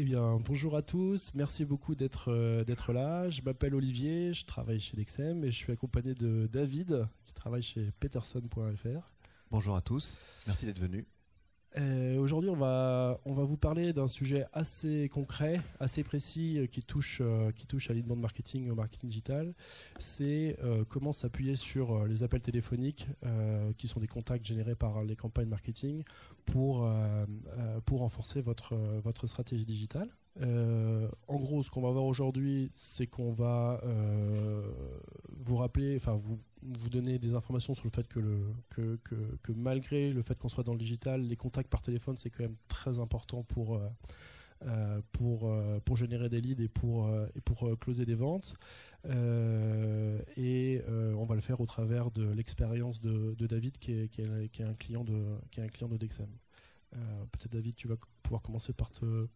Eh bien, bonjour à tous, merci beaucoup d'être là. Je m'appelle Olivier, je travaille chez Dexem et je suis accompagné de David qui travaille chez Peterson.fr. Bonjour à tous, merci d'être venus. Aujourd'hui, on va vous parler d'un sujet assez concret, assez précis qui touche à l'inbound marketing et au marketing digital. C'est comment s'appuyer sur les appels téléphoniques qui sont des contacts générés par les campagnes marketing pour renforcer votre stratégie digitale. En gros, ce qu'on va voir aujourd'hui, c'est qu'on va vous rappeler, enfin vous donner des informations sur le fait que malgré le fait qu'on soit dans le digital, les contacts par téléphone, c'est quand même très important pour générer des leads et pour closer des ventes. On va le faire au travers de l'expérience de David qui est un client de Dexem. Peut-être David, tu vas pouvoir commencer par te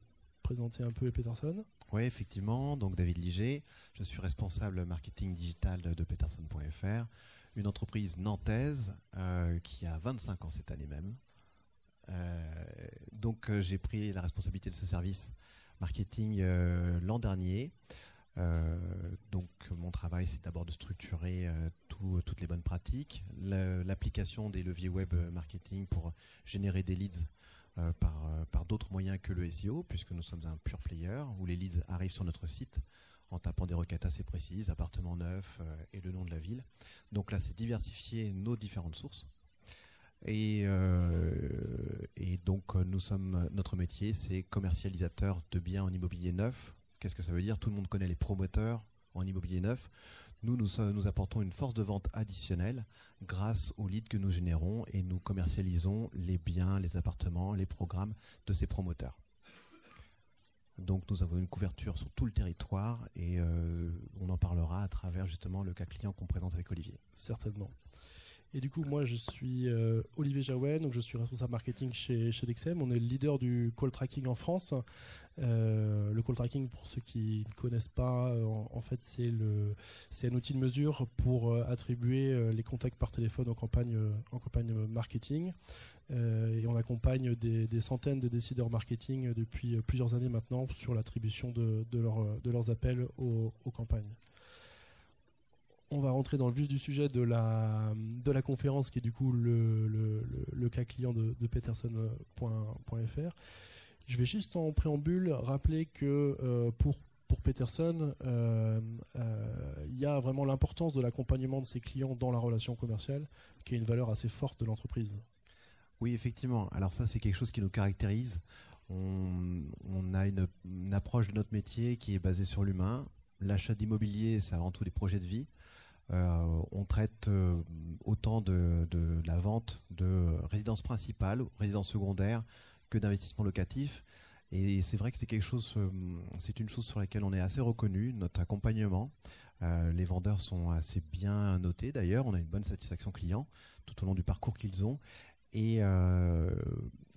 présenter un peu Peterson. Oui, effectivement. Donc David Liger, je suis responsable marketing digital de Peterson.fr, une entreprise nantaise qui a 25 ans cette année même. Donc j'ai pris la responsabilité de ce service marketing l'an dernier. Donc mon travail, c'est d'abord de structurer toutes les bonnes pratiques, l'application des leviers web marketing pour générer des leads par d'autres moyens que le SEO, puisque nous sommes un pure player où les leads arrivent sur notre site en tapant des requêtes assez précises, appartement neuf et le nom de la ville. Donc là, c'est diversifier nos différentes sources. Et donc notre métier, c'est commercialisateur de biens en immobilier neuf. Qu'est-ce que ça veut dire? Tout le monde connaît les promoteurs en immobilier neuf. Nous apportons une force de vente additionnelle grâce aux leads que nous générons et nous commercialisons les biens, les appartements, les programmes de ces promoteurs. Donc nous avons une couverture sur tout le territoire et on en parlera à travers justement le cas client qu'on présente avec Olivier. Certainement. Et du coup, moi, je suis Olivier Jaouen, donc je suis responsable marketing chez Dexem. On est le leader du call tracking en France. Le call tracking, pour ceux qui ne connaissent pas, en fait, c'est un outil de mesure pour attribuer les contacts par téléphone en campagne marketing. Et on accompagne des centaines de décideurs marketing depuis plusieurs années maintenant sur l'attribution de leurs appels aux campagnes. On va rentrer dans le vif du sujet de la conférence qui est du coup le cas client de Peterson.fr. Je vais juste en préambule rappeler que pour Peterson, il y a vraiment l'importance de l'accompagnement de ses clients dans la relation commerciale qui est une valeur assez forte de l'entreprise. Oui, effectivement. Alors ça, c'est quelque chose qui nous caractérise. On a une approche de notre métier qui est basée sur l'humain. L'achat d'immobilier, c'est avant tout des projets de vie. On traite autant de la vente de résidence principale, résidence secondaire, que d'investissement locatif. Et c'est vrai que c'est une chose sur laquelle on est assez reconnu, notre accompagnement. Les vendeurs sont assez bien notés d'ailleurs, on a une bonne satisfaction client tout au long du parcours qu'ils ont. Et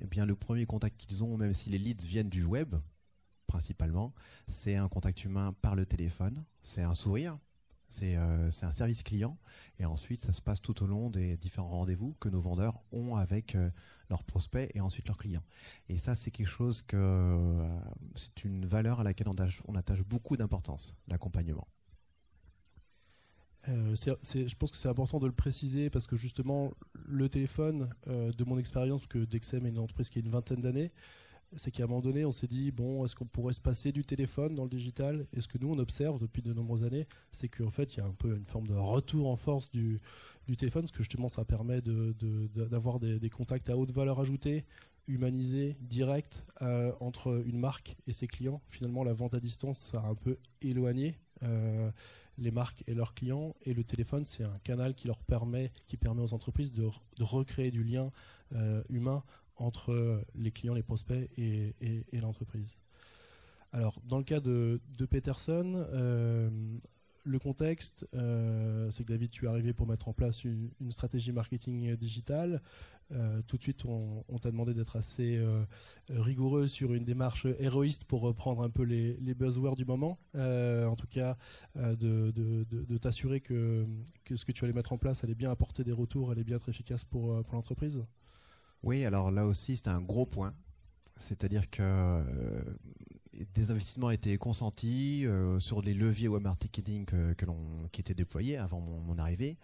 bien le premier contact qu'ils ont, même si les leads viennent du web, principalement, c'est un contact humain par le téléphone, c'est un sourire. C'est un service client et ensuite ça se passe tout au long des différents rendez-vous que nos vendeurs ont avec leurs prospects et ensuite leurs clients. Et ça, c'est quelque chose c'est une valeur à laquelle on attache beaucoup d'importance, l'accompagnement. Je pense que c'est important de le préciser parce que justement le téléphone, de mon expérience, que Dexem est une entreprise qui a une vingtaine d'années, c'est qu'à un moment donné, on s'est dit, bon, est-ce qu'on pourrait se passer du téléphone dans le digital? Et ce que nous, on observe depuis de nombreuses années, c'est qu'en fait, il y a un peu une forme de retour en force du téléphone, parce que justement, ça permet d'avoir des contacts à haute valeur ajoutée, humanisés, directs, entre une marque et ses clients. Finalement, la vente à distance, ça a un peu éloigné les marques et leurs clients. Et le téléphone, c'est un canal qui permet aux entreprises de recréer du lien humain entre les clients, les prospects et l'entreprise. Alors, dans le cas de Peterson, le contexte, c'est que David, tu es arrivé pour mettre en place une stratégie marketing digitale. Tout de suite, on t'a demandé d'être assez rigoureux sur une démarche héroïste pour reprendre un peu les buzzwords du moment. En tout cas, de t'assurer que ce que tu allais mettre en place allait bien apporter des retours, allait bien être efficace pour l'entreprise. Oui, alors là aussi, c'est un gros point. C'est-à-dire que des investissements étaient consentis sur les leviers web marketing qui étaient déployés avant mon arrivée,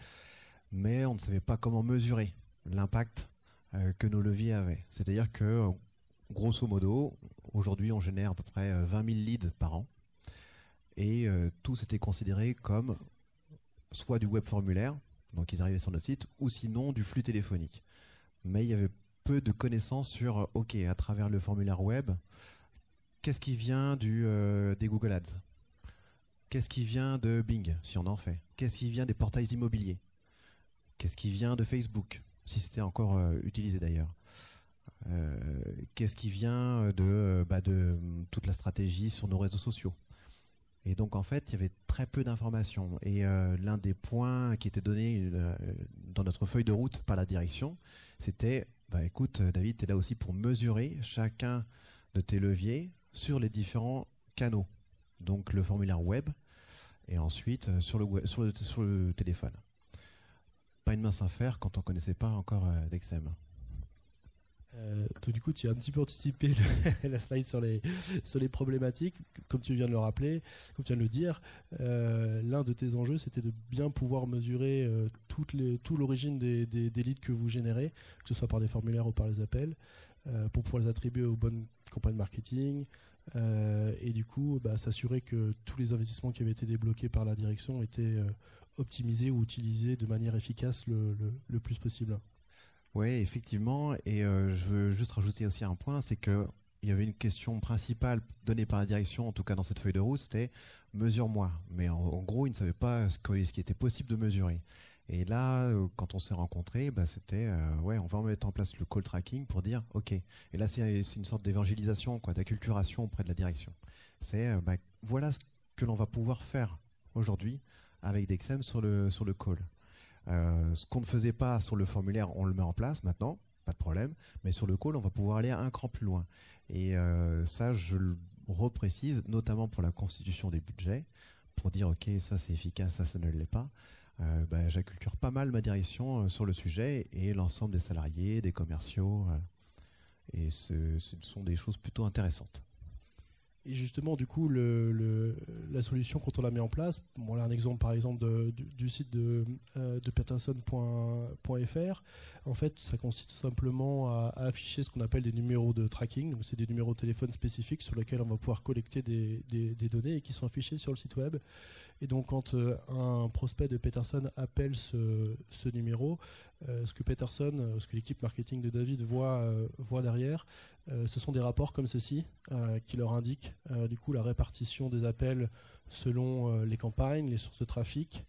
mais on ne savait pas comment mesurer l'impact que nos leviers avaient. C'est-à-dire que, grosso modo, aujourd'hui, on génère à peu près 20 000 leads par an, et tout c'était considéré comme soit du web formulaire, donc ils arrivaient sur notre site, ou sinon du flux téléphonique. Mais il y avait peu de connaissances sur, ok, à travers le formulaire web, qu'est-ce qui vient des Google Ads? Qu'est-ce qui vient de Bing, si on en fait? Qu'est-ce qui vient des portails immobiliers? Qu'est-ce qui vient de Facebook, si c'était encore utilisé d'ailleurs? Qu'est-ce qui vient de toute la stratégie sur nos réseaux sociaux? Et donc en fait, il y avait très peu d'informations. Et l'un des points qui était donné dans notre feuille de route par la direction, c'était, écoute David, tu es là aussi pour mesurer chacun de tes leviers sur les différents canaux. Donc le formulaire web et ensuite sur le téléphone. Pas une mince affaire quand on ne connaissait pas encore Dexem. Donc du coup, tu as un petit peu anticipé la slide sur les problématiques. Comme tu viens de le rappeler, comme tu viens de le dire, l'un de tes enjeux, c'était de bien pouvoir mesurer toute l'origine des leads que vous générez, que ce soit par des formulaires ou par les appels, pour pouvoir les attribuer aux bonnes campagnes marketing, et du coup, s'assurer que tous les investissements qui avaient été débloqués par la direction étaient optimisés ou utilisés de manière efficace le plus possible. Oui, effectivement, et je veux juste rajouter aussi un point, c'est qu'il y avait une question principale donnée par la direction, en tout cas dans cette feuille de route, c'était « mesure-moi ». Mais en gros, ils ne savaient pas ce qui était possible de mesurer. Et là, quand on s'est rencontrés, c'était on va mettre en place le call tracking pour dire « ok ». Et là, c'est une sorte d'évangélisation, d'acculturation auprès de la direction. C'est voilà ce que l'on va pouvoir faire aujourd'hui avec Dexem sur le call. Ce qu'on ne faisait pas sur le formulaire, on le met en place maintenant, pas de problème, mais sur le call, on va pouvoir aller un cran plus loin. Et ça, je le reprécise, notamment pour la constitution des budgets, pour dire ok, ça c'est efficace, ça ne l'est pas. J'acculture pas mal ma direction sur le sujet et l'ensemble des salariés, des commerciaux, et ce sont des choses plutôt intéressantes. Et justement, du coup, la solution, quand on la met en place, bon, là, un exemple par exemple du site de peterson.fr, en fait, ça consiste tout simplement à afficher ce qu'on appelle des numéros de tracking. Donc, c'est des numéros de téléphone spécifiques sur lesquels on va pouvoir collecter des données et qui sont affichés sur le site web. Et donc, quand un prospect de Peterson appelle ce numéro, ce que l'équipe marketing de David voit derrière, ce sont des rapports comme ceci qui leur indiquent du coup la répartition des appels selon les campagnes, les sources de trafic.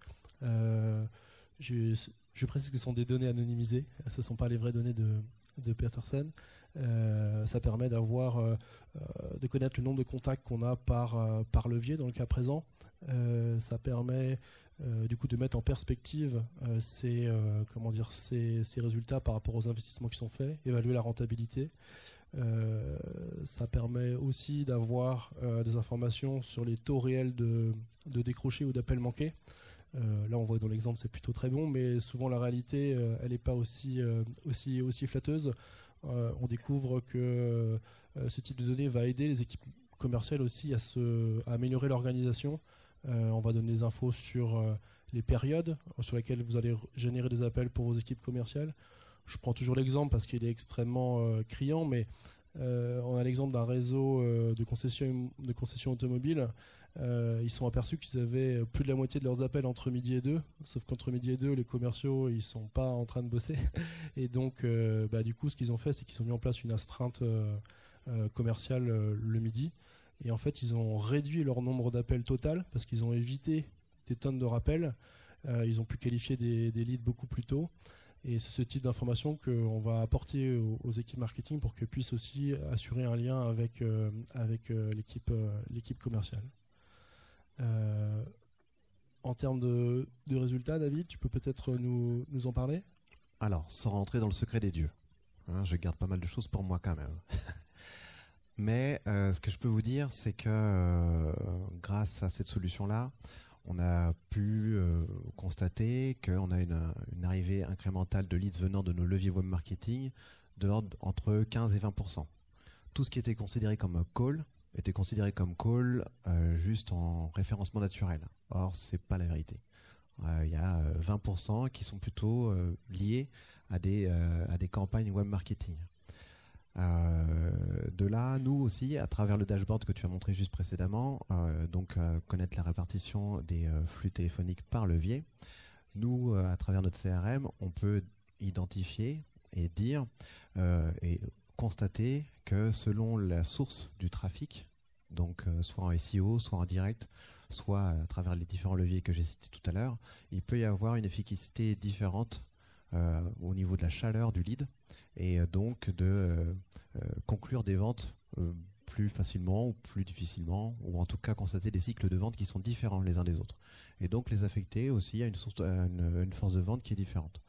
Je précise que ce sont des données anonymisées, ce ne sont pas les vraies données de Peterson. Ça permet de connaître le nombre de contacts qu'on a par levier dans le cas présent. Ça permet du coup de mettre en perspective ces résultats par rapport aux investissements qui sont faits, évaluer la rentabilité. Ça permet aussi d'avoir des informations sur les taux réels de décrochés ou d'appels manqués. Là on voit dans l'exemple c'est plutôt très bon, mais souvent la réalité elle n'est pas aussi flatteuse. On découvre que ce type de données va aider les équipes commerciales aussi à améliorer l'organisation. On va donner des infos sur les périodes sur lesquelles vous allez générer des appels pour vos équipes commerciales. Je prends toujours l'exemple parce qu'il est extrêmement criant, mais on a l'exemple d'un réseau de concessions automobiles. Ils sont aperçus qu'ils avaient plus de la moitié de leurs appels entre midi et 2, sauf qu'entre midi et 2, les commerciaux ils sont pas en train de bosser. Et donc, du coup, ce qu'ils ont fait, c'est qu'ils ont mis en place une astreinte commerciale le midi. Et en fait, ils ont réduit leur nombre d'appels total parce qu'ils ont évité des tonnes de rappels. Ils ont pu qualifier des leads beaucoup plus tôt. Et c'est ce type d'information qu'on va apporter aux équipes marketing pour qu'elles puissent aussi assurer un lien avec l'équipe commerciale. En termes de résultats, David, tu peux peut-être nous en parler ? Alors, sans rentrer dans le secret des dieux, je garde pas mal de choses pour moi quand même. Mais ce que je peux vous dire, c'est que grâce à cette solution-là, on a pu constater qu'on a une arrivée incrémentale de leads venant de nos leviers web marketing de l'ordre entre 15 et 20%. Tout ce qui était considéré comme un call était considéré comme call juste en référencement naturel. Or, c'est pas la vérité. Il y a 20% qui sont plutôt liés à des campagnes web marketing. De là, nous aussi, à travers le dashboard que tu as montré juste précédemment, connaître la répartition des flux téléphoniques par levier, nous, à travers notre CRM, on peut identifier et dire et constater que selon la source du trafic, donc soit en SEO, soit en direct, soit à travers les différents leviers que j'ai cités tout à l'heure, il peut y avoir une efficacité différente au niveau de la chaleur du lead et donc de conclure des ventes plus facilement ou plus difficilement, ou en tout cas constater des cycles de vente qui sont différents les uns des autres. Et donc les affecter aussi à une force de vente qui est différente.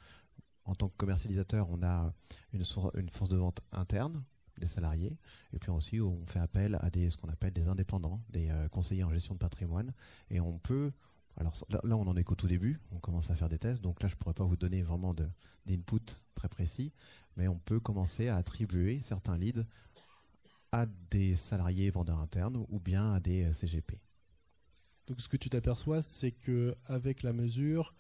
En tant que commercialisateur, on a une force de vente interne, des salariés, et puis aussi on fait appel à ce qu'on appelle des indépendants, des conseillers en gestion de patrimoine, et on peut, alors là on en est qu'au tout début, on commence à faire des tests, donc là je ne pourrais pas vous donner vraiment d'input très précis, mais on peut commencer à attribuer certains leads à des salariés vendeurs internes ou bien à des CGP. Donc ce que tu t'aperçois, c'est qu'avec la mesure,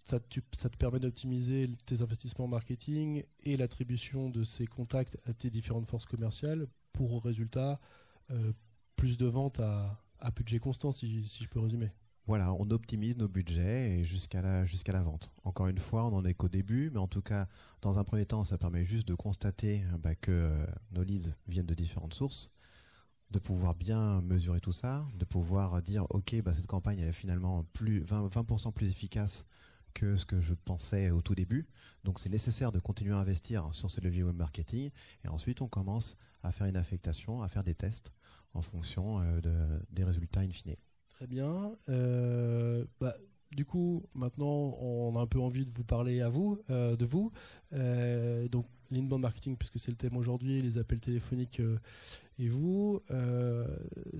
ça te permet d'optimiser tes investissements marketing et l'attribution de ces contacts à tes différentes forces commerciales pour au résultat plus de ventes à budget constant, si je peux résumer. Voilà, on optimise nos budgets et jusqu'à la vente. Encore une fois, on n'en est qu'au début, mais en tout cas, dans un premier temps, ça permet juste de constater que nos leads viennent de différentes sources, de pouvoir bien mesurer tout ça, de pouvoir dire ok, cette campagne est finalement 20% plus efficace que ce que je pensais au tout début. Donc c'est nécessaire de continuer à investir sur ces leviers web marketing et ensuite on commence à faire une affectation, à faire des tests en fonction des résultats in fine. Très bien. Du coup, maintenant, on a un peu envie de vous parler de vous. Donc, l'inbound marketing, puisque c'est le thème aujourd'hui, les appels téléphoniques et vous.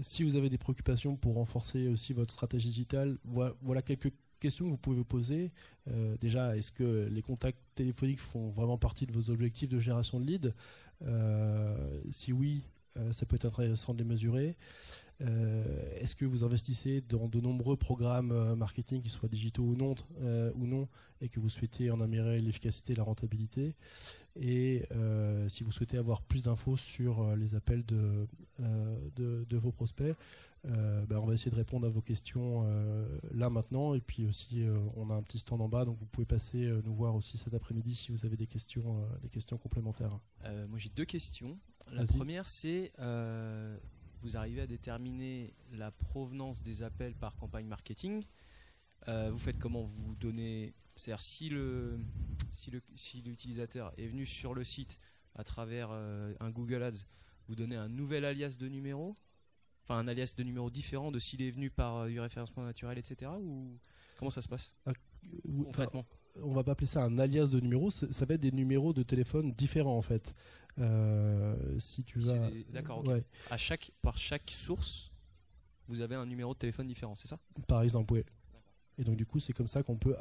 Si vous avez des préoccupations pour renforcer aussi votre stratégie digitale, voilà quelques questions que vous pouvez vous poser. Déjà, est-ce que les contacts téléphoniques font vraiment partie de vos objectifs de génération de leads ? Si oui, ça peut être intéressant de les mesurer. Est-ce que vous investissez dans de nombreux programmes marketing, qu'ils soient digitaux ou non, et que vous souhaitez en améliorer l'efficacité et la rentabilité ? Et si vous souhaitez avoir plus d'infos sur les appels de vos prospects, on va essayer de répondre à vos questions là maintenant. Et puis aussi, on a un petit stand en bas, donc vous pouvez passer nous voir aussi cet après-midi si vous avez des questions complémentaires. Moi j'ai deux questions. La première c'est... vous arrivez à déterminer la provenance des appels par campagne marketing. Vous faites comment ? Vous donnez, c'est-à-dire si l'utilisateur est venu sur le site à travers un Google Ads, vous donnez un nouvel alias de numéro, enfin un alias de numéro différent de s'il est venu par du référencement naturel, etc. Ou comment ça se passe concrètement ? On va pas appeler ça un alias de numéro, ça va être des numéros de téléphone différents en fait. Si tu vas... D'accord, ok. Ouais. Par chaque source, vous avez un numéro de téléphone différent, c'est ça ? Par exemple, oui. Et donc du coup, c'est comme ça qu'on peut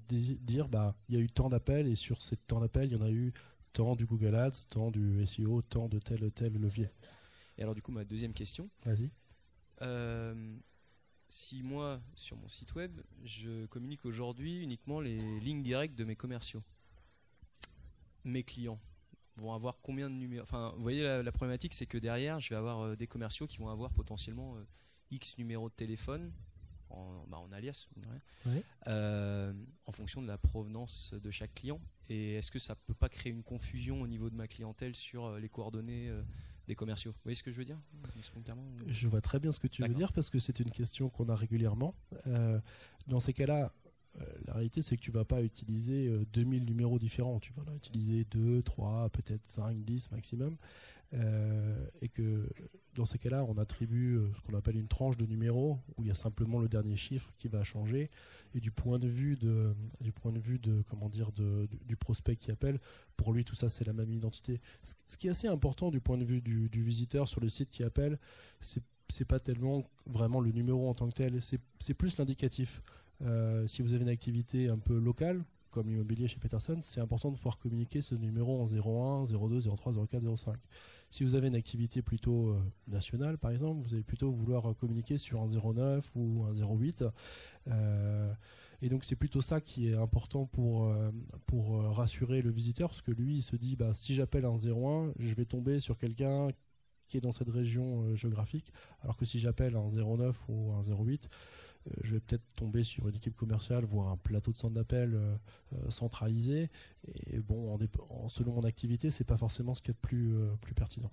dire, il y a eu tant d'appels et sur ces temps d'appels, il y en a eu tant du Google Ads, tant du SEO, tant de tel levier. Et alors du coup, ma deuxième question. Vas-y. Si moi, sur mon site web, je communique aujourd'hui uniquement les lignes directes de mes commerciaux, mes clients vont avoir combien de numéros ? Enfin, vous voyez, la problématique, c'est que derrière, je vais avoir des commerciaux qui vont avoir potentiellement X numéros de téléphone en alias, en fonction de la provenance de chaque client. Et est-ce que ça ne peut pas créer une confusion au niveau de ma clientèle sur les coordonnées des commerciaux ? Vous voyez ce que je veux dire ? Je vois très bien ce que tu veux dire parce que c'est une question qu'on a régulièrement. Dans ces cas-là, la réalité, c'est que tu ne vas pas utiliser 2000 numéros différents. Tu vas en utiliser 2, 3, peut-être 5, 10 maximum. Et que dans ces cas-là, on attribue ce qu'on appelle une tranche de numéros où il y a simplement le dernier chiffre qui va changer. Et du point de vue du prospect qui appelle, pour lui, tout ça, c'est la même identité. Ce qui est assez important du point de vue du visiteur sur le site qui appelle, c'est pas tellement vraiment le numéro en tant que tel, c'est plus l'indicatif. Si vous avez une activité un peu locale, comme l'immobilier chez Peterson, c'est important de pouvoir communiquer ce numéro en 01, 02, 03, 04, 05. Si vous avez une activité plutôt nationale, par exemple, vous allez plutôt vouloir communiquer sur un 09 ou un 08. Et donc c'est plutôt ça qui est important pour rassurer le visiteur, parce que lui, il se dit, si j'appelle un 01, je vais tomber sur quelqu'un qui est dans cette région géographique, alors que si j'appelle un 09 ou un 08, je vais peut-être tomber sur une équipe commerciale, voire un plateau de centre d'appel centralisé. Et bon, selon mon activité, c'est pas forcément ce qui est le plus pertinent.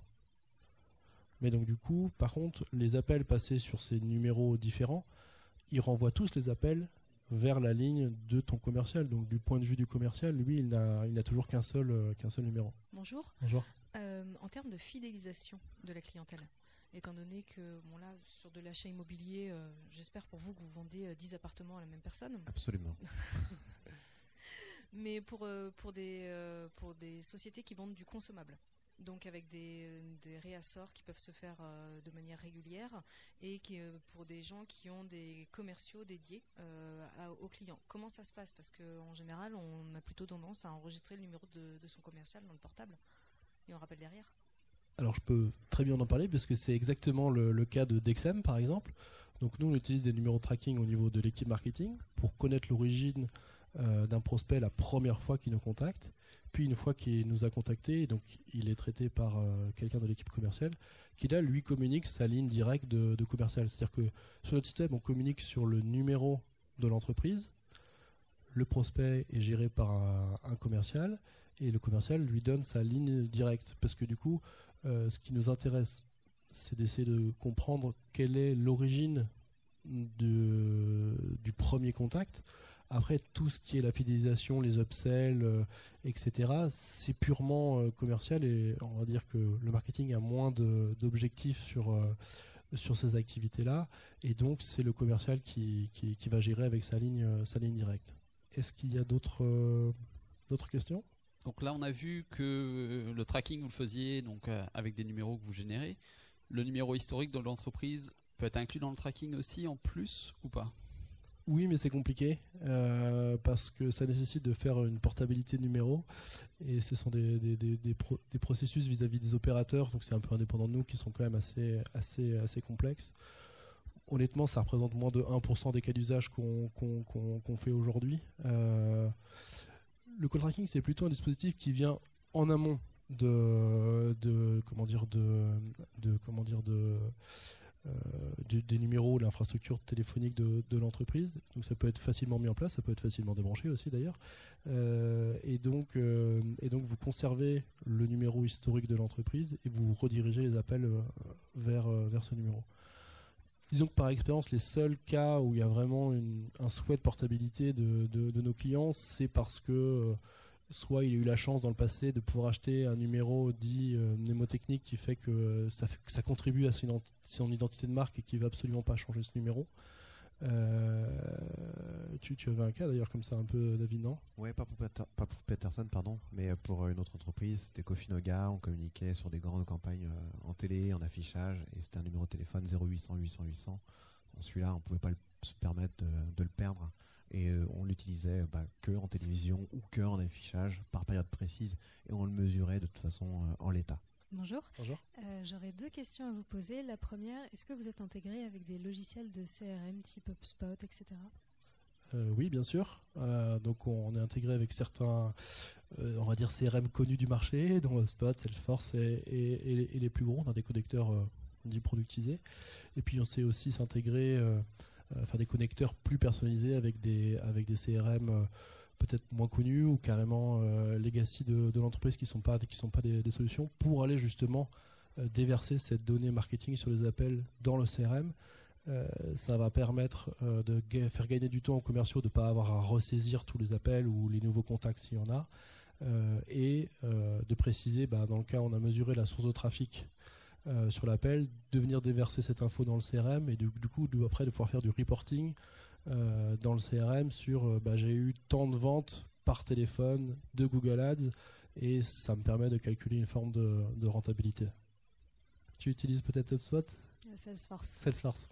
Mais donc du coup, par contre, les appels passés sur ces numéros différents, ils renvoient tous les appels vers la ligne de ton commercial. Donc du point de vue du commercial, lui, il n'a toujours qu'un seul numéro. Bonjour. Bonjour. En termes de fidélisation de la clientèle, étant donné que là, sur de l'achat immobilier, j'espère pour vous que vous vendez 10 appartements à la même personne. Absolument. Mais pour des sociétés qui vendent du consommable, donc avec des réassorts qui peuvent se faire de manière régulière, et pour des gens qui ont des commerciaux dédiés aux clients. Comment ça se passe? Parce qu'en général, on a plutôt tendance à enregistrer le numéro de son commercial dans le portable et on rappelle derrière. Alors je peux très bien en parler, parce que c'est exactement le cas de Dexem par exemple. Donc nous, on utilise des numéros de tracking au niveau de l'équipe marketing pour connaître l'origine d'un prospect la première fois qu'il nous contacte. Puis une fois qu'il nous a contacté, donc il est traité par quelqu'un de l'équipe commerciale, qui là lui communique sa ligne directe de commercial. C'est-à-dire que sur notre site web, on communique sur le numéro de l'entreprise, le prospect est géré par un commercial, et le commercial lui donne sa ligne directe. Parce que du coup, ce qui nous intéresse, c'est d'essayer de comprendre quelle est l'origine du premier contact. Après, tout ce qui est la fidélisation, les upsells, etc., c'est purement commercial, et on va dire que le marketing a moins d'objectifs sur ces activités-là, et donc c'est le commercial qui va gérer avec sa ligne directe. Est-ce qu'il y a d'autres questions ? Donc là, on a vu que le tracking, vous le faisiez donc, avec des numéros que vous générez. Le numéro historique de l'entreprise peut être inclus dans le tracking aussi en plus ou pas ? Oui, mais c'est compliqué parce que ça nécessite de faire une portabilité de numéros, et ce sont des processus vis-à-vis des opérateurs, donc c'est un peu indépendant de nous, qui sont quand même assez complexes. Honnêtement, ça représente moins de 1% des cas d'usage qu'on fait aujourd'hui. Le call tracking, c'est plutôt un dispositif qui vient en amont des numéros, de l'infrastructure téléphonique de l'entreprise. Donc ça peut être facilement mis en place, ça peut être facilement débranché aussi d'ailleurs. Et donc vous conservez le numéro historique de l'entreprise et vous redirigez les appels vers ce numéro. Disons que par expérience, les seuls cas où il y a vraiment un souhait de portabilité de nos clients, c'est parce que soit il a eu la chance dans le passé de pouvoir acheter un numéro dit mnémotechnique qui fait que ça contribue à son identité de marque et qui ne va absolument pas changer ce numéro. Tu avais un cas d'ailleurs comme ça un peu, David, non ? Ouais, pas pour Peterson, pardon, mais pour une autre entreprise, c'était Cofinoga. On communiquait sur des grandes campagnes en télé, en affichage, et c'était un numéro de téléphone 0800 800 800. Celui-là, on ne pouvait pas se permettre de le perdre, et on l'utilisait que en télévision ou que en affichage par période précise, et on le mesurait de toute façon en l'état. Bonjour. Bonjour. J'aurais deux questions à vous poser. La première, est-ce que vous êtes intégré avec des logiciels de CRM type HubSpot, etc. Oui, bien sûr. Donc on est intégré avec certains, on va dire CRM connus du marché, dont HubSpot, Salesforce et les plus gros. On a des connecteurs dits productisés. Et puis on sait aussi s'intégrer, faire des connecteurs plus personnalisés avec des CRM peut-être moins connus ou carrément legacy de l'entreprise qui sont pas des solutions, pour aller justement déverser cette donnée marketing sur les appels dans le CRM. Ça va permettre de faire gagner du temps aux commerciaux, de ne pas avoir à ressaisir tous les appels ou les nouveaux contacts s'il y en a, et de préciser, dans le cas où on a mesuré la source de trafic sur l'appel, de venir déverser cette info dans le CRM, et du coup après de pouvoir faire du reporting dans le CRM sur j'ai eu tant de ventes par téléphone de Google Ads, et ça me permet de calculer une forme de rentabilité. Tu utilises peut-être HubSpot ? Salesforce. Salesforce.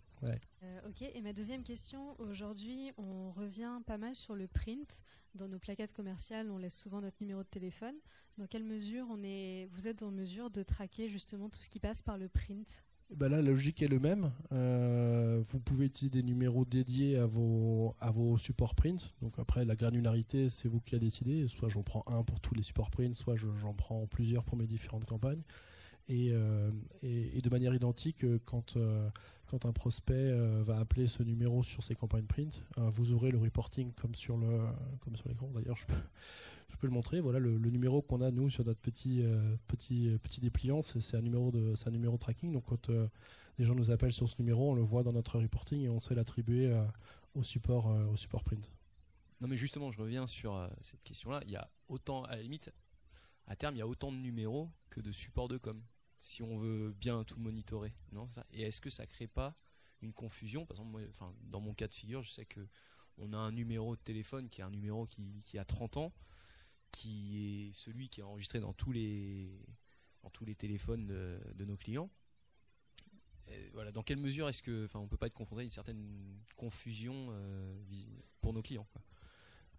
Ok, et ma deuxième question, aujourd'hui on revient pas mal sur le print. Dans nos plaquettes commerciales, on laisse souvent notre numéro de téléphone. Dans quelle mesure vous êtes en mesure de traquer justement tout ce qui passe par le print ? Là, la logique est le même. Vous pouvez utiliser des numéros dédiés à vos supports print. Donc après, la granularité, c'est vous qui la décidez. Soit j'en prends un pour tous les supports print, soit j'en prends plusieurs pour mes différentes campagnes. Et de manière identique, quand un prospect va appeler ce numéro sur ses campagnes print, vous aurez le reporting comme sur l'écran. D'ailleurs, je peux le montrer. Voilà le numéro qu'on a nous sur notre petit dépliant, c'est un numéro de tracking. Donc quand les gens nous appellent sur ce numéro, on le voit dans notre reporting et on sait l'attribuer au support print. Non mais justement, je reviens sur cette question-là. Il y a autant, à la limite, à terme, il y a autant de numéros que de supports de com. Si on veut bien tout monitorer, non, c'est ça. Et est-ce que ça crée pas une confusion ? Par exemple, moi, dans mon cas de figure, je sais que on a un numéro de téléphone qui est un numéro qui a 30 ans, qui est celui qui est enregistré dans tous les téléphones de nos clients. Et voilà, dans quelle mesure est-ce que, on peut pas être confronté à une certaine confusion pour nos clients, quoi.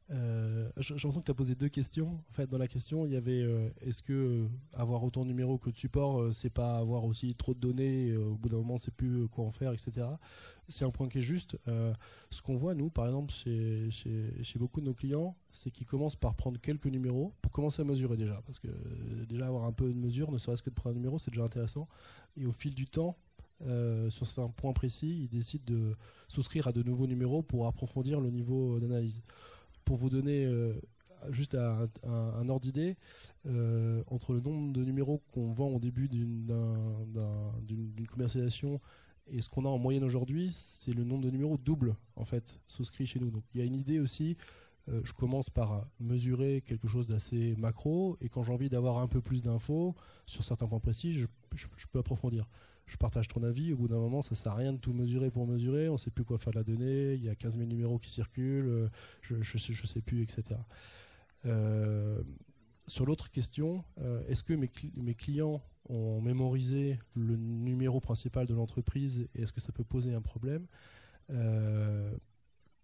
J'ai l'impression que tu as posé deux questions. En fait, dans la question, il y avait est-ce que avoir autant de numéros que de supports, c'est pas avoir aussi trop de données, au bout d'un moment, on sait plus quoi en faire, etc. C'est un point qui est juste. Ce qu'on voit, nous, par exemple, chez beaucoup de nos clients, c'est qu'ils commencent par prendre quelques numéros pour commencer à mesurer déjà. Parce que déjà, avoir un peu de mesure, ne serait-ce que de prendre un numéro, c'est déjà intéressant. Et au fil du temps, sur certains points précis, ils décident de souscrire à de nouveaux numéros pour approfondir le niveau d'analyse. Pour vous donner juste un ordre d'idée, entre le nombre de numéros qu'on vend au début d'une commercialisation et ce qu'on a en moyenne aujourd'hui, c'est le nombre de numéros double en fait souscrits chez nous. Donc il y a une idée aussi. Je commence par mesurer quelque chose d'assez macro et quand j'ai envie d'avoir un peu plus d'infos sur certains points précis, je peux approfondir. Je partage ton avis, au bout d'un moment ça sert à rien de tout mesurer pour mesurer, on ne sait plus quoi faire de la donnée, il y a 15 000 numéros qui circulent, je ne sais plus, etc. Sur l'autre question, est-ce que mes clients ont mémorisé le numéro principal de l'entreprise et est-ce que ça peut poser un problème ?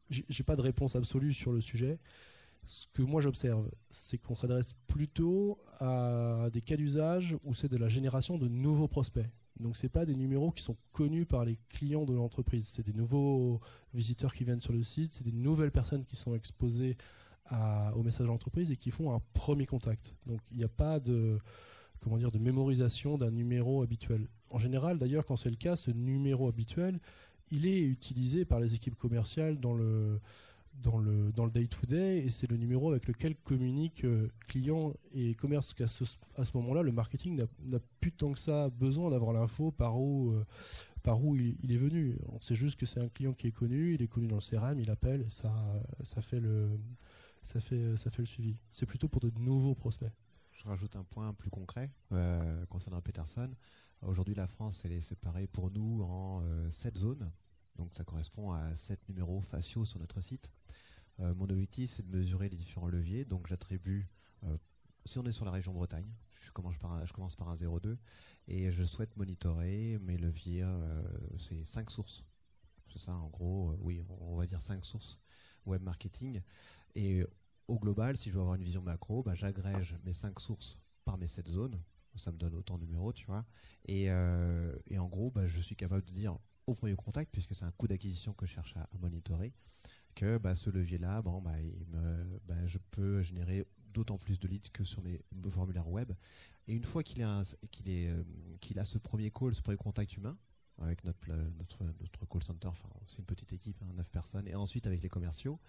J'ai pas de réponse absolue sur le sujet. Ce que moi j'observe, c'est qu'on s'adresse plutôt à des cas d'usage où c'est de la génération de nouveaux prospects. Donc c'est pas des numéros qui sont connus par les clients de l'entreprise. C'est des nouveaux visiteurs qui viennent sur le site, c'est des nouvelles personnes qui sont exposées au message de l'entreprise et qui font un premier contact. Donc il n'y a pas de mémorisation d'un numéro habituel. En général, d'ailleurs, quand c'est le cas, ce numéro habituel, il est utilisé par les équipes commerciales dans le day-to-day et c'est le numéro avec lequel communiquent clients et commerce. Parce qu'à ce moment-là, le marketing n'a plus tant que ça besoin d'avoir l'info par où il est venu. On sait juste que c'est un client qui est connu, il est connu dans le CRM, il appelle, et ça fait le suivi. C'est plutôt pour de nouveaux prospects. Je rajoute un point plus concret concernant Peterson. Aujourd'hui, la France, elle est séparée pour nous en 7 zones. Donc ça correspond à 7 numéros faciaux sur notre site. Mon objectif, c'est de mesurer les différents leviers. Donc j'attribue, si on est sur la région Bretagne, je commence par un 0,2 et je souhaite monitorer mes leviers, c'est 5 sources. C'est ça, en gros, oui, on va dire 5 sources web marketing. Et au global, si je veux avoir une vision macro, j'agrège mes 5 sources par mes 7 zones. Ça me donne autant de numéros, tu vois. Et en gros, je suis capable de dire au premier contact, puisque c'est un coût d'acquisition que je cherche à monitorer, que ce levier-là, je peux générer d'autant plus de leads que sur mes formulaires web. Et une fois qu'il a ce premier call, ce premier contact humain, avec notre call center, c'est une petite équipe, 9 personnes, et ensuite avec les commerciaux,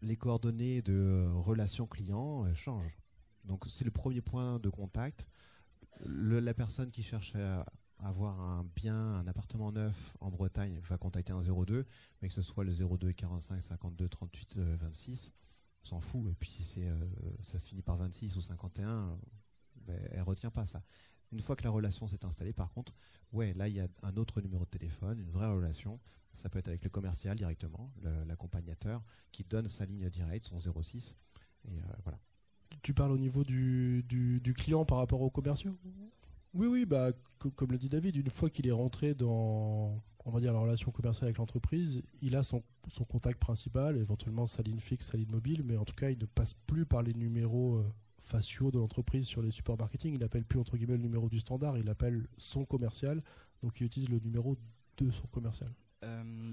les coordonnées de relations clients changent. Donc c'est le premier point de contact. La personne qui cherche à avoir un appartement neuf en Bretagne va contacter un 02, mais que ce soit le 02 45 52 38 26, on s'en fout. Et puis si ça se finit par 26 ou 51, elle retient pas ça. Une fois que la relation s'est installée, par contre, là il y a un autre numéro de téléphone, une vraie relation. Ça peut être avec le commercial directement, l'accompagnateur, qui donne sa ligne directe, son 06. Et voilà. Tu parles au niveau du client par rapport aux commerciaux ? Oui, comme le dit David, une fois qu'il est rentré dans on va dire, la relation commerciale avec l'entreprise, il a son contact principal, éventuellement sa ligne fixe, sa ligne mobile, mais en tout cas, il ne passe plus par les numéros faciaux de l'entreprise sur les supports marketing. Il n'appelle plus, entre guillemets, le numéro du standard, il appelle son commercial, donc il utilise le numéro de son commercial.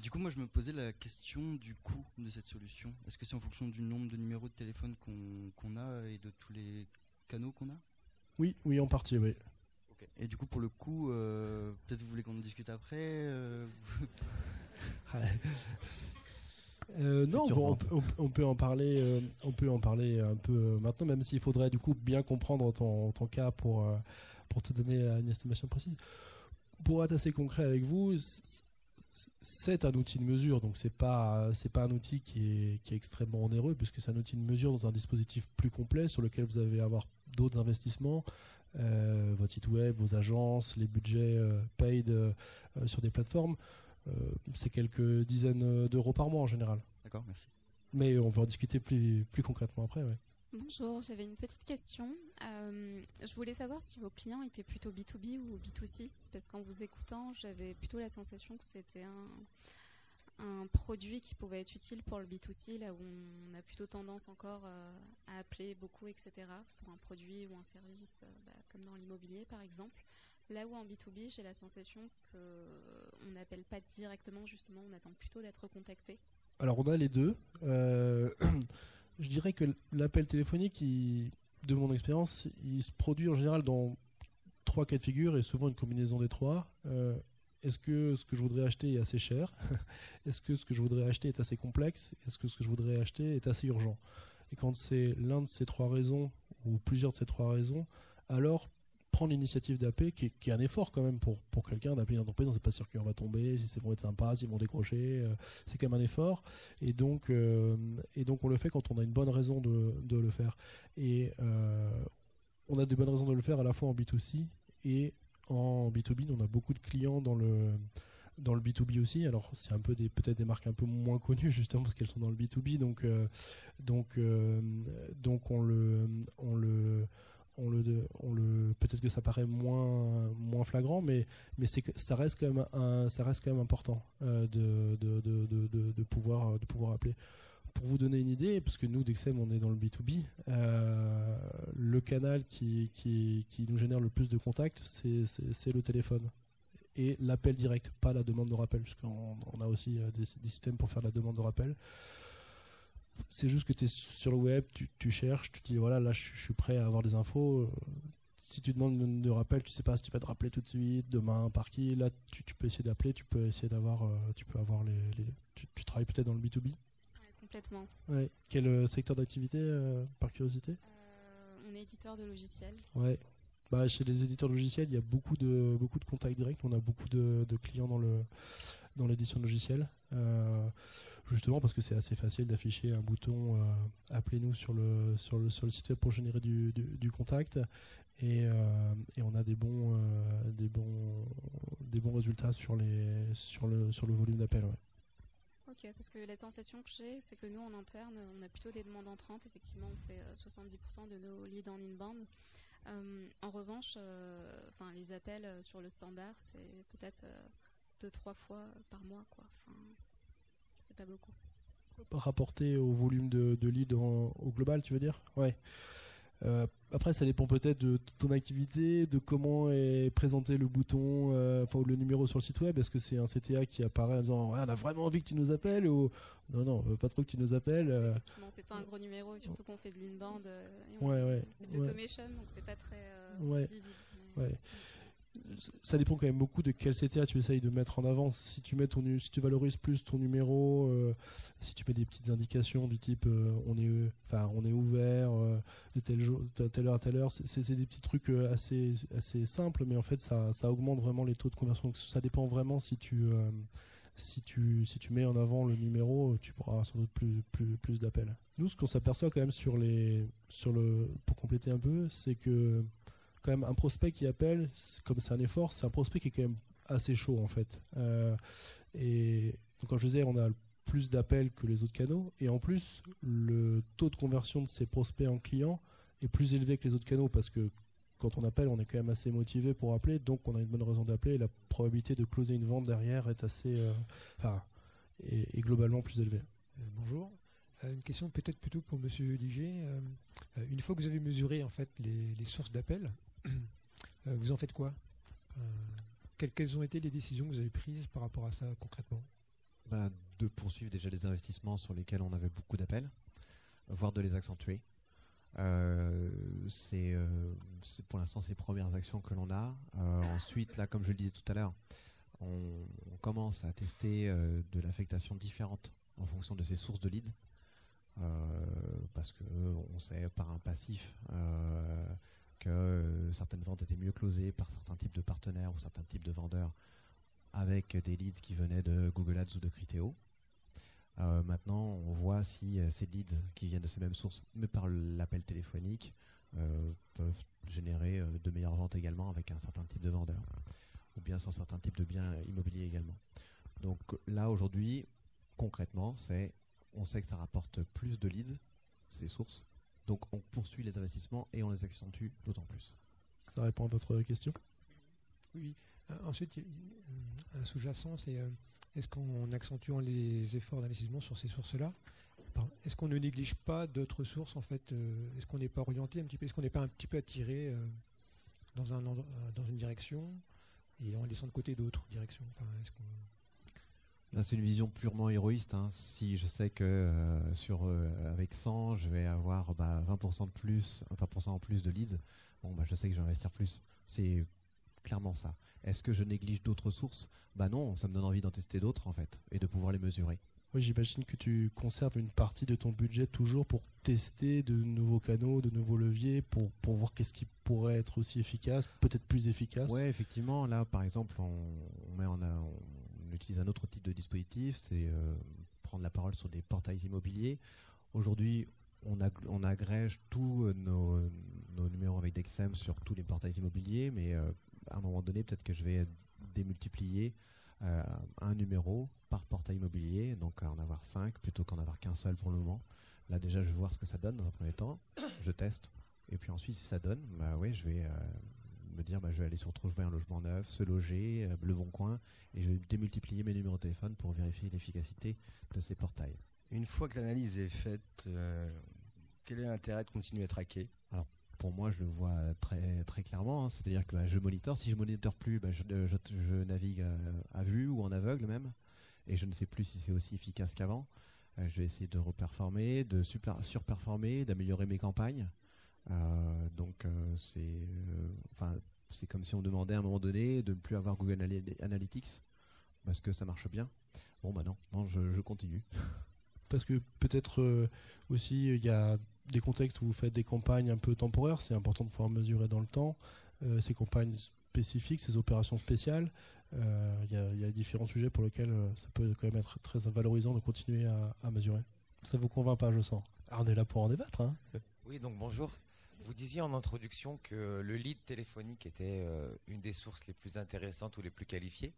Du coup, moi, je me posais la question du coût de cette solution. Est-ce que c'est en fonction du nombre de numéros de téléphone qu'on a et de tous les canaux qu'on a ? Oui, en partie, oui. Okay. Et du coup, pour le coût, peut-être vous voulez qu'on en discute après Non, bon, on peut en parler. On peut en parler un peu maintenant, même s'il faudrait du coup bien comprendre ton cas pour te donner une estimation précise. Pour être assez concret avec vous, c'est un outil de mesure, donc c'est pas un outil qui est extrêmement onéreux, puisque c'est un outil de mesure dans un dispositif plus complet sur lequel vous allez avoir d'autres investissements, votre site web, vos agences, les budgets paid sur des plateformes. C'est quelques dizaines d'euros par mois en général. D'accord, merci. Mais on peut en discuter plus concrètement après. Ouais. Bonjour, j'avais une petite question. Je voulais savoir si vos clients étaient plutôt B2B ou B2C, parce qu'en vous écoutant, j'avais plutôt la sensation que c'était un produit qui pouvait être utile pour le B2C, là où on a plutôt tendance encore à appeler beaucoup, etc., pour un produit ou un service, comme dans l'immobilier par exemple. Là où en B2B, j'ai la sensation qu'on n'appelle pas directement, justement, on attend plutôt d'être contacté. Alors on a les deux. Je dirais que l'appel téléphonique, de mon expérience, il se produit en général dans 3 cas de figure et souvent une combinaison des 3. Est-ce que ce que je voudrais acheter est assez cher ? Est-ce que ce que je voudrais acheter est assez complexe ? Est-ce que ce que je voudrais acheter est assez urgent ? Et quand c'est l'un de ces 3 raisons ou plusieurs de ces 3 raisons, alors prendre l'initiative d'appeler, qui est un effort quand même pour quelqu'un d'appeler une entreprise, on ne sait pas sûr qu'on va tomber, si c'est vont être sympa, s'ils vont décrocher, c'est quand même un effort. Et donc on le fait quand on a une bonne raison de le faire. Et on a de bonnes raisons de le faire à la fois en B2C et en B2B. On a beaucoup de clients dans le B2B aussi. Alors c'est un peu peut-être des marques un peu moins connues justement parce qu'elles sont dans le B2B. Donc on le peut-être que ça paraît moins flagrant, mais ça reste quand même important de pouvoir appeler. Pour vous donner une idée, parce que nous d'Exem on est dans le B2B, le canal qui nous génère le plus de contacts, c'est le téléphone et l'appel direct, pas la demande de rappel, puisqu'on a aussi des systèmes pour faire la demande de rappel. C'est juste que tu es sur le web, tu cherches, tu te dis voilà, là je suis prêt à avoir des infos. Si tu demandes de rappel, tu sais pas si tu vas te rappeler tout de suite, demain, par qui. Là, tu peux essayer d'appeler, tu peux essayer d'avoir, tu travailles peut-être dans le B2B. Ouais, complètement. Ouais. Quel secteur d'activité, par curiosité ? On est éditeur de logiciels. Ouais. Chez les éditeurs de logiciels, il y a beaucoup de contacts directs. On a beaucoup de clients dans l'édition de logiciels. Justement parce que c'est assez facile d'afficher un bouton appelez-nous sur le site web pour générer du contact et on a des bons résultats sur le volume d'appels. Ouais. Ok, parce que la sensation que j'ai, c'est que nous en interne, on a plutôt des demandes entrantes. Effectivement, on fait 70% de nos leads en inbound. En revanche, les appels sur le standard, c'est peut-être 2-3 fois par mois, quoi. C'est pas beaucoup. Rapporté au volume de leads au global, tu veux dire ? Ouais. Après, ça dépend peut-être de ton activité, de comment est présenté le bouton, le numéro sur le site web. Est-ce que c'est un CTA qui apparaît en disant on a vraiment envie que tu nous appelles ou non, on veut pas trop que tu nous appelles. Effectivement, c'est pas un gros numéro, surtout qu'on fait de l'inbound et de l'automation, donc c'est pas très visible. Ouais. Ça dépend quand même beaucoup de quel CTA tu essayes de mettre en avant. Si tu valorises plus ton numéro, si tu mets des petites indications du type on est ouvert de telle heure à telle heure, c'est des petits trucs assez simples, mais en fait ça augmente vraiment les taux de conversion. Donc, ça dépend vraiment si tu mets en avant le numéro, tu pourras avoir sans doute plus d'appels. Nous, ce qu'on s'aperçoit quand même pour compléter un peu, c'est que quand même un prospect qui appelle, comme c'est un effort, c'est un prospect qui est quand même assez chaud en fait. Et donc, comme je disais, on a plus d'appels que les autres canaux, et en plus le taux de conversion de ces prospects en clients est plus élevé que les autres canaux, parce que quand on appelle, on est quand même assez motivé pour appeler, donc on a une bonne raison d'appeler, et la probabilité de closer une vente derrière est assez, est globalement plus élevée. Bonjour. Une question peut-être plutôt pour Monsieur Ligier. Une fois que vous avez mesuré en fait les sources d'appel, vous en faites quoi? Quelles ont été les décisions que vous avez prises par rapport à ça concrètement? De poursuivre déjà les investissements sur lesquels on avait beaucoup d'appels, voire de les accentuer. C'est pour l'instant c'est les premières actions que l'on a. Ensuite, là, comme je le disais tout à l'heure, on commence à tester de l'affectation différente en fonction de ces sources de leads, parce que on sait par un passif que certaines ventes étaient mieux closées par certains types de partenaires ou certains types de vendeurs avec des leads qui venaient de Google Ads ou de Criteo. Maintenant, on voit si ces leads qui viennent de ces mêmes sources, mais par l'appel téléphonique, peuvent générer de meilleures ventes également avec un certain type de vendeur, ou bien sur certains types de biens immobiliers également. Donc là, aujourd'hui, concrètement, on sait que ça rapporte plus de leads, ces sources, donc on poursuit les investissements et on les accentue d'autant plus. Ça répond à votre question? Oui. Ensuite, un sous-jacent, c'est est-ce qu'en accentuant les efforts d'investissement sur ces sources-là, est-ce qu'on ne néglige pas d'autres sources en fait? Est-ce qu'on n'est pas orienté un petit peu? Est-ce qu'on n'est pas un petit peu attiré dans une direction et en laissant de côté d'autres directions? Là, c'est une vision purement héroïste. Si je sais que avec 100, je vais avoir 20% de plus, 20% en plus de leads, je sais que je vais investir plus. C'est clairement ça. Est-ce que je néglige d'autres sources? Non, ça me donne envie d'en tester d'autres en fait et de pouvoir les mesurer. Oui, j'imagine que tu conserves une partie de ton budget toujours pour tester de nouveaux canaux, de nouveaux leviers, pour voir qu'est-ce qui pourrait être aussi efficace, peut-être plus efficace. Oui, effectivement. Là, par exemple, on utilise un autre type de dispositif, c'est prendre la parole sur des portails immobiliers. Aujourd'hui, on agrège tous nos numéros avec Dexem sur tous les portails immobiliers, mais à un moment donné, peut-être que je vais démultiplier un numéro par portail immobilier, donc en avoir 5 plutôt qu'en avoir qu'un seul pour le moment. Là déjà, je vais voir ce que ça donne dans un premier temps, je teste, et puis ensuite, si ça donne, je vais me dire, je vais aller sur trouver un logement neuf, se loger, Le Bon Coin, et je vais démultiplier mes numéros de téléphone pour vérifier l'efficacité de ces portails. Une fois que l'analyse est faite, quel est l'intérêt de continuer à traquer? Alors, pour moi, je le vois très, très clairement. C'est-à-dire que je monitore. Si je ne monitore plus, je navigue à vue ou en aveugle même. Et je ne sais plus si c'est aussi efficace qu'avant. Je vais essayer de reperformer, de surperformer, d'améliorer mes campagnes. C'est comme si on demandait à un moment donné de ne plus avoir Google Analytics parce que ça marche bien. Non, je continue. Parce que peut-être aussi, il y a des contextes où vous faites des campagnes un peu temporaires, c'est important de pouvoir mesurer dans le temps ces campagnes spécifiques, ces opérations spéciales. Il y a différents sujets pour lesquels ça peut quand même être très valorisant de continuer à mesurer. Ça vous convainc pas, je sens. On est là pour en débattre. Oui, donc bonjour. Vous disiez en introduction que le lead téléphonique était une des sources les plus intéressantes ou les plus qualifiées.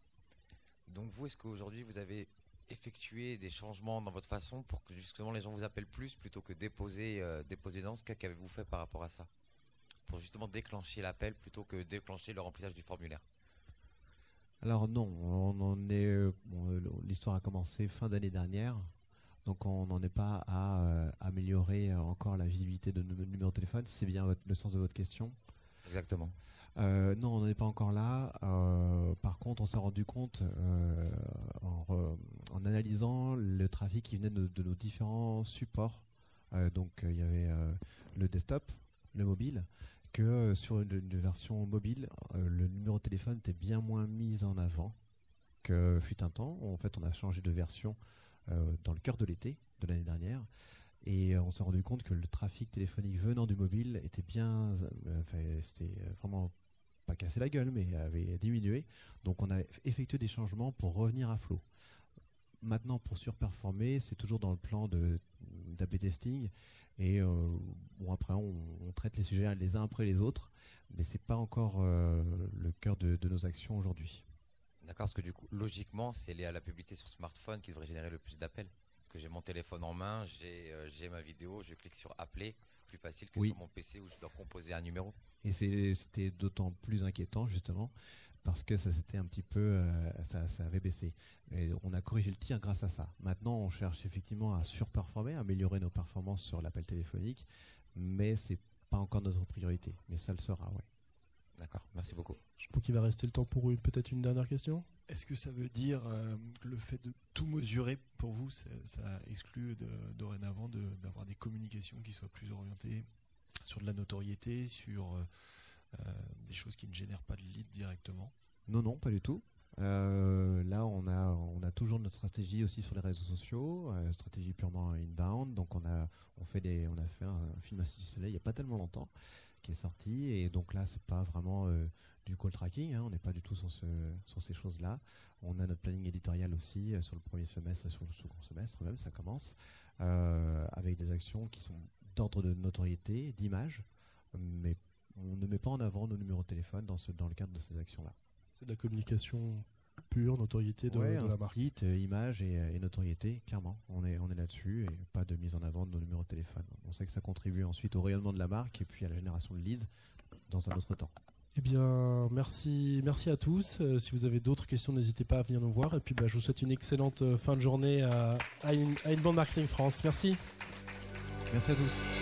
Donc vous, est-ce qu'aujourd'hui vous avez effectué des changements dans votre façon pour que justement les gens vous appellent plus plutôt que déposer dans ce cas? Qu'avez-vous fait par rapport à ça pour justement déclencher l'appel plutôt que déclencher le remplissage du formulaire? Alors non, l'histoire a commencé fin d'année dernière, donc on n'en est pas à améliorer encore la visibilité de nos numéros de téléphone, si c'est bien le sens de votre question. Exactement. Non, on n'en est pas encore là. Par contre, on s'est rendu compte en analysant le trafic qui venait de nos différents supports. Donc, il y avait le desktop, le mobile, que sur une version mobile, le numéro de téléphone était bien moins mis en avant que fut un temps. En fait, on a changé de version dans le cœur de l'été de l'année dernière. Et on s'est rendu compte que le trafic téléphonique venant du mobile était c'était vraiment pas cassé la gueule, mais avait diminué. Donc on a effectué des changements pour revenir à flot. Maintenant, pour surperformer, c'est toujours dans le plan d'A/B testing. Et après, on traite les sujets les uns après les autres, mais c'est pas encore le cœur de nos actions aujourd'hui. D'accord, parce que du coup, logiquement, c'est lié à la publicité sur smartphone qui devrait générer le plus d'appels. Que j'ai mon téléphone en main, j'ai ma vidéo, je clique sur appeler, plus facile que Oui. sur mon PC où je dois composer un numéro. Et c'était d'autant plus inquiétant justement parce que ça s'était un petit peu, ça avait baissé. Et on a corrigé le tir grâce à ça. Maintenant, on cherche effectivement à surperformer, à améliorer nos performances sur l'appel téléphonique, mais c'est pas encore notre priorité. Mais ça le sera, oui. D'accord, merci beaucoup. Je pense qu'il va rester le temps pour peut-être une dernière question. Est-ce que ça veut dire que le fait de tout mesurer, pour vous, ça exclut dorénavant d'avoir des communications qui soient plus orientées sur de la notoriété, sur des choses qui ne génèrent pas de lead directement? Non, pas du tout. Là, on a toujours notre stratégie aussi sur les réseaux sociaux, stratégie purement inbound. Donc, on a fait un film institutionnel il n'y a pas tellement longtemps qui est sorti. Et donc là, c'est pas vraiment du call tracking. On n'est pas du tout sur ces choses-là. On a notre planning éditorial aussi sur le premier semestre et sur le second semestre même, ça commence, avec des actions qui sont d'ordre de notoriété, d'image, mais on ne met pas en avant nos numéros de téléphone dans le cadre de ces actions-là. C'est de la communication pure, notoriété de la marque. Image et notoriété, clairement. On est là-dessus et pas de mise en avant de nos numéros de téléphone. On sait que ça contribue ensuite au rayonnement de la marque et puis à la génération de leads dans un autre temps. Eh bien, merci à tous. Si vous avez d'autres questions, n'hésitez pas à venir nous voir. Et puis, je vous souhaite une excellente fin de journée à Inbound Marketing France. Merci. Merci à tous.